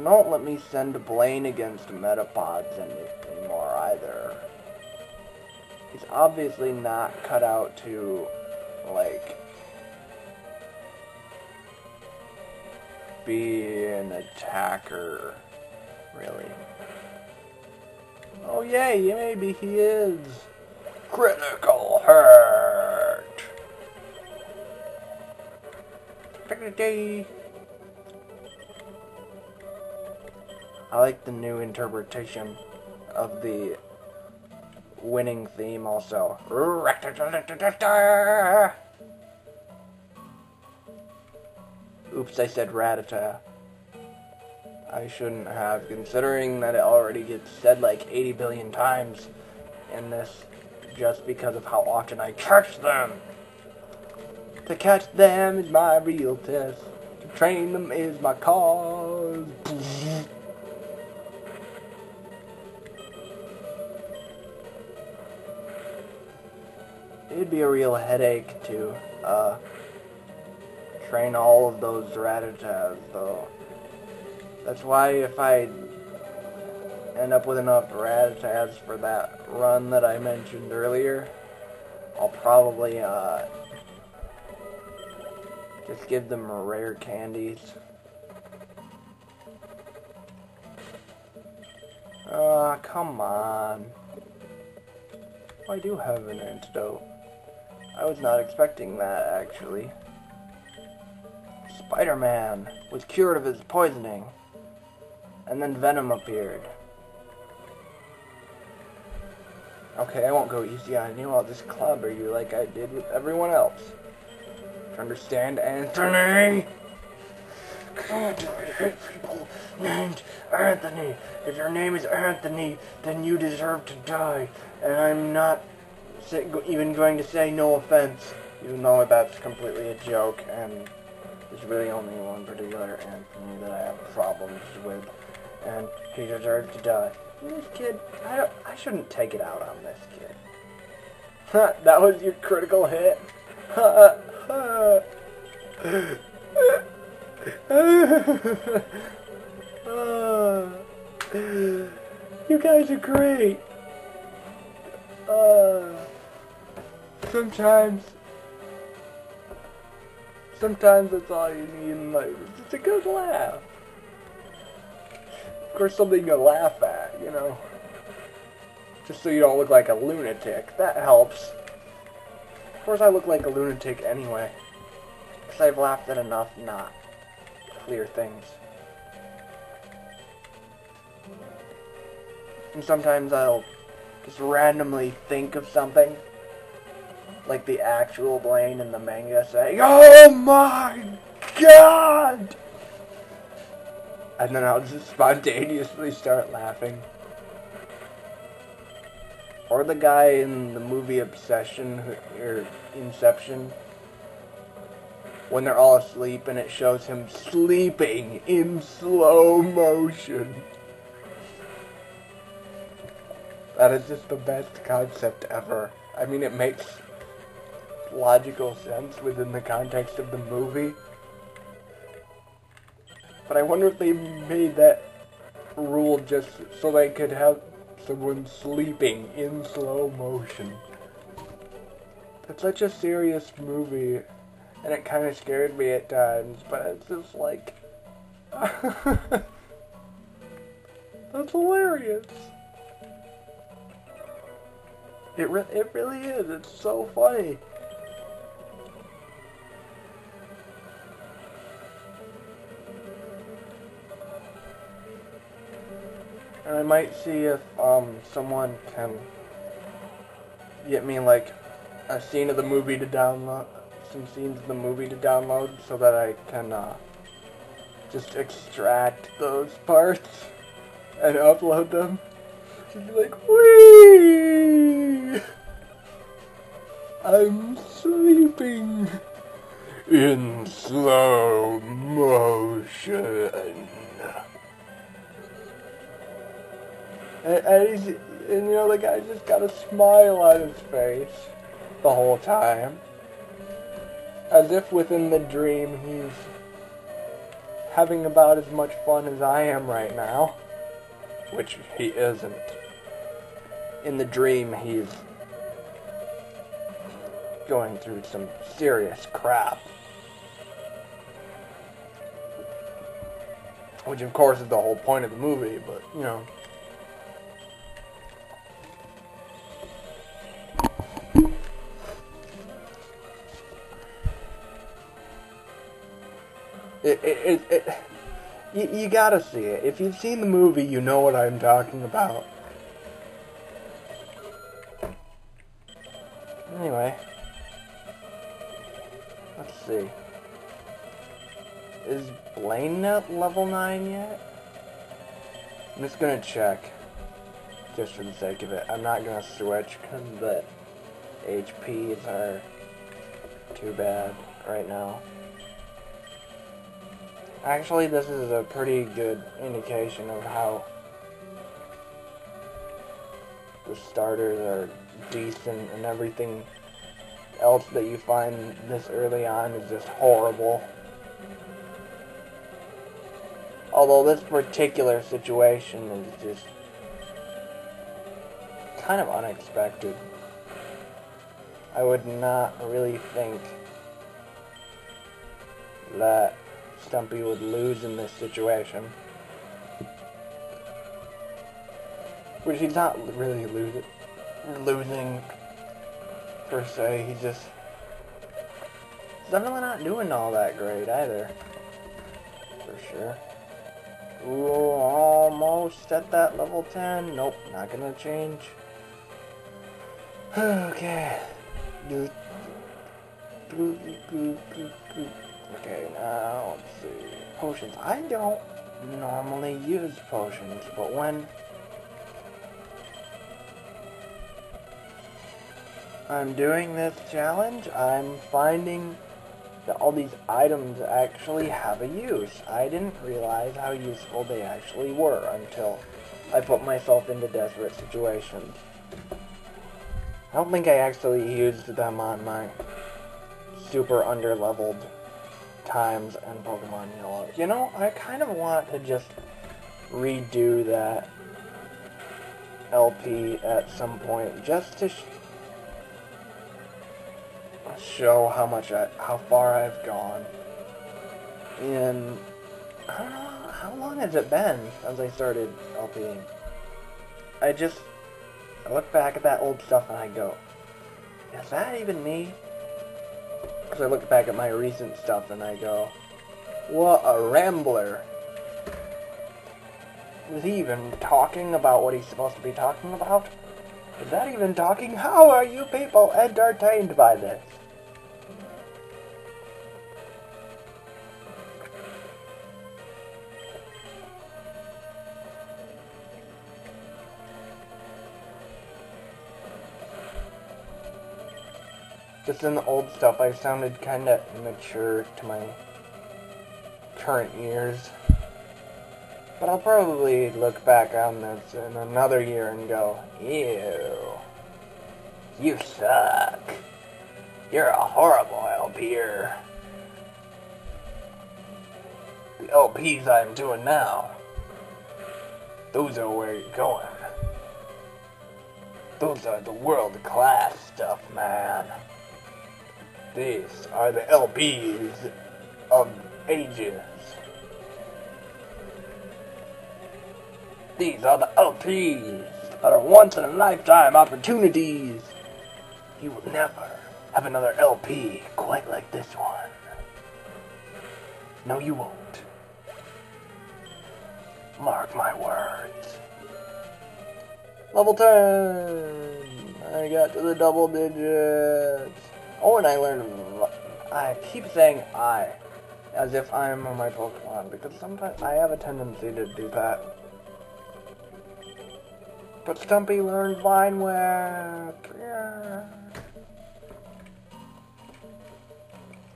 Don't let me send Blaine against Metapods anymore either. He's obviously not cut out to, like, be an attacker, really. Oh yay, maybe he is. Critical hurt! I like the new interpretation of the winning theme also. Oops, I said ratata. I shouldn't have, considering that it already gets said like 80 billion times in this, just because of how often I catch them. To catch them is my real test. To train them is my cause. It'd be a real headache to train all of those ratatas, though. That's why if I end up with enough ratatas for that run that I mentioned earlier, I'll probably just give them rare candies. Come on. Oh, I do have an antidote. I was not expecting that, actually. Spider-Man was cured of his poisoning. And then Venom appeared. Okay, I won't go easy on you. I'll just clobber you like I did with everyone else. Understand, Anthony? God, I hate people named Anthony. If your name is Anthony, then you deserve to die. And I'm not even going to say no offense, even though that's completely a joke, and there's really only one particular Anthony that I have problems with, and he deserves to die. This kid, I shouldn't take it out on this kid. That was your critical hit? You guys are great. Sometimes that's all you need in life. It's just a good laugh. Of course, something to laugh at, you know. Just so you don't look like a lunatic. That helps. Of course, I look like a lunatic anyway. Because I've laughed at enough not clear things. And sometimes I'll just randomly think of something. Like the actual Blaine in the manga saying, "Oh my god!" And then I'll just spontaneously start laughing. Or the guy in the movie Inception, when they're all asleep and it shows him sleeping in slow motion. That is just the best concept ever. I mean, it makes logical sense within the context of the movie. But I wonder if they made that rule just so they could have someone sleeping in slow motion. It's such a serious movie, and it kind of scared me at times, but it's just like... That's hilarious. It really is. It's so funny. And I might see if someone can get me like a scene of the movie to download, some scenes of the movie to download, so that I can just extract those parts and upload them. Just be like, whee! I'm sleeping in slow motion. And you know, the guy just got a smile on his face the whole time. As if within the dream he's having about as much fun as I am right now. Which he isn't. In the dream, he's going through some serious crap. Which, of course, is the whole point of the movie, but, you know. You gotta see it. If you've seen the movie, you know what I'm talking about. Anyway. Let's see. Is Blaine at level 9 yet? I'm just gonna check. Just for the sake of it. I'm not gonna switch because the HPs are too bad right now. Actually, this is a pretty good indication of how the starters are decent and everything else that you find this early on is just horrible. Although this particular situation is just kind of unexpected. I would not really think that Stumpy would lose in this situation. Which he's not really losing per se, he's definitely not doing all that great either. For sure. Ooh, almost at that level 10. Nope, not gonna change. Okay. Okay, now let's see. Potions. I don't normally use potions, but when I'm doing this challenge, I'm finding that all these items actually have a use. I didn't realize how useful they actually were until I put myself into desperate situations. I don't think I actually used them on my super underleveled times and Pokemon Yellow. You know, I kind of want to just redo that LP at some point just to show how far I've gone. And I don't know, how long has it been since I started LPing? I look back at that old stuff and I go, is that even me? Because I look back at my recent stuff and I go, what a rambler. Is he even talking about what he's supposed to be talking about? Is that even talking? How are you people entertained by this? Just in the old stuff, I sounded kind of immature to my current years. But I'll probably look back on this in another year and go, ew, you suck. You're a horrible LPer. The LPs I'm doing now, those are where you're going. Those are the world-class stuff, man. These are the LPs of ages. These are the LPs that are once-in-a-lifetime opportunities. You will never have another LP quite like this one. No, you won't. Mark my words. Level 10! I got to the double digits. Oh, and I learned... I keep saying I, as if I'm my Pokemon, because sometimes I have a tendency to do that. But Stumpy learned Vine Whip. Yeah.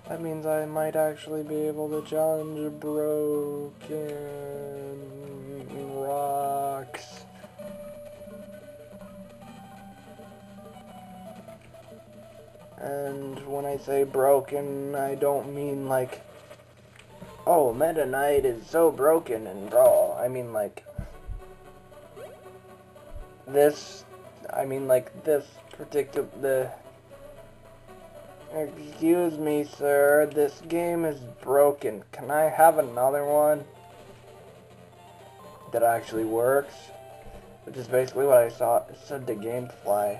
That means I might actually be able to challenge Broken Rocks. And when I say broken, I don't mean like, oh, oh, Meta Knight is so broken in Brawl. I mean, like, this particular, excuse me, sir, this game is broken. Can I have another one that actually works? Which is basically what I said to Gamefly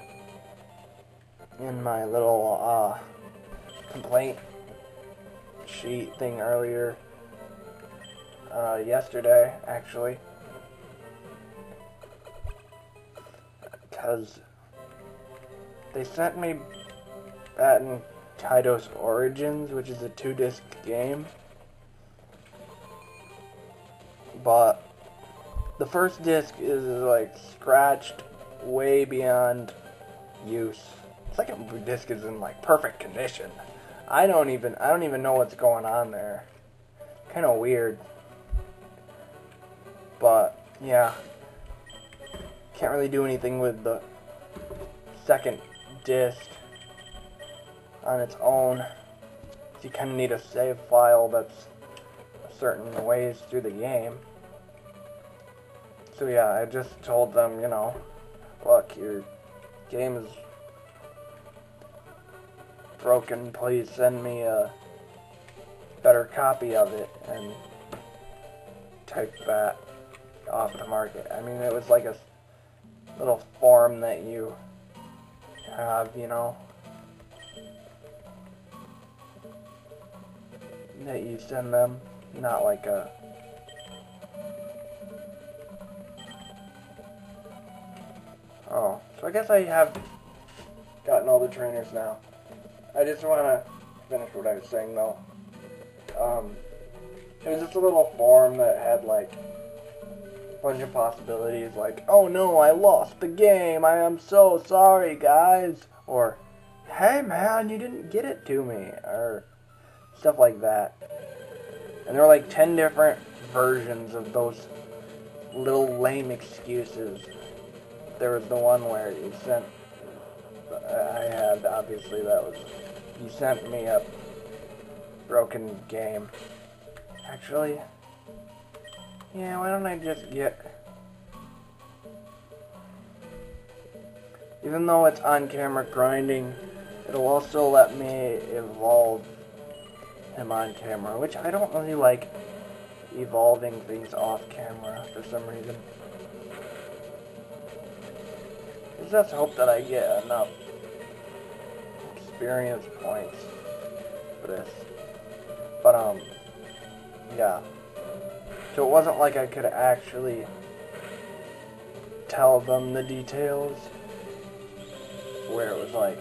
in my little, complaint sheet thing earlier, yesterday, actually. Because they sent me Baton Kaidos Origins, which is a 2-disc game. But the first disc is like scratched way beyond use. The second disc is in like perfect condition. I don't even know what's going on there. Kind of weird. But yeah, can't really do anything with the second disc on its own. You kind of need a save file that's certain ways through the game. So yeah, I just told them, you know, look, your game is broken, please send me a better copy of it and take that off the market. I mean, it was like a little form that you have, you know, that you send them, not like a so I guess I have gotten all the trainers now. I just want to finish what I was saying though. It was just a little form that had like a bunch of possibilities, like, oh no, I lost the game, I am so sorry guys, or hey man, you didn't get it to me, or stuff like that. And there were like 10 different versions of those little lame excuses. There was the one where you sent, obviously that was, you sent me a broken game. Actually, yeah, why don't I just get, even though it's on camera grinding, it'll also let me evolve him on camera, which I don't really like evolving things off camera for some reason. I just hope that I get enough experience points for this. But, yeah. So it wasn't like I could actually tell them the details, where it was like,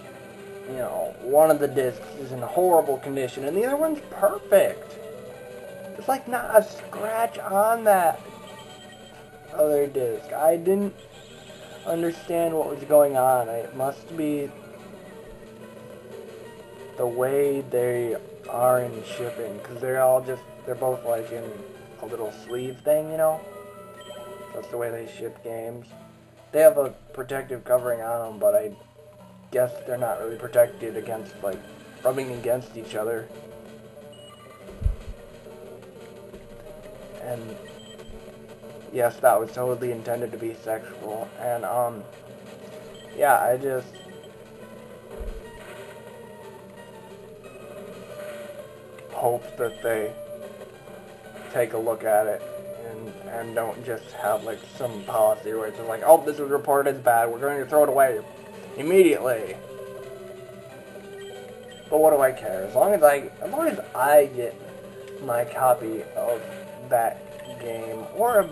you know, one of the discs is in horrible condition and the other one's perfect. There's like not a scratch on that other disc. I didn't understand what was going on. It must be the way they are in shipping, because they're both like in a little sleeve thing, you know? That's the way they ship games. They have a protective covering on them, but I guess they're not really protected against, like, rubbing against each other. And yes, that was totally intended to be sexual. And, yeah, I just hope that they take a look at it and don't just have, like, some policy where it's just like, oh, this was reported as bad, we're going to throw it away immediately. But what do I care? As long as I get my copy of that game, or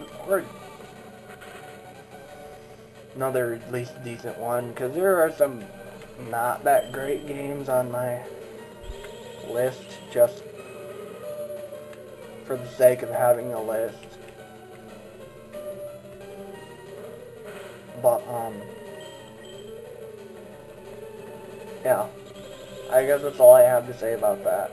another at least decent one, because there are some not that great games on my list just for the sake of having a list. But yeah, I guess that's all I have to say about that.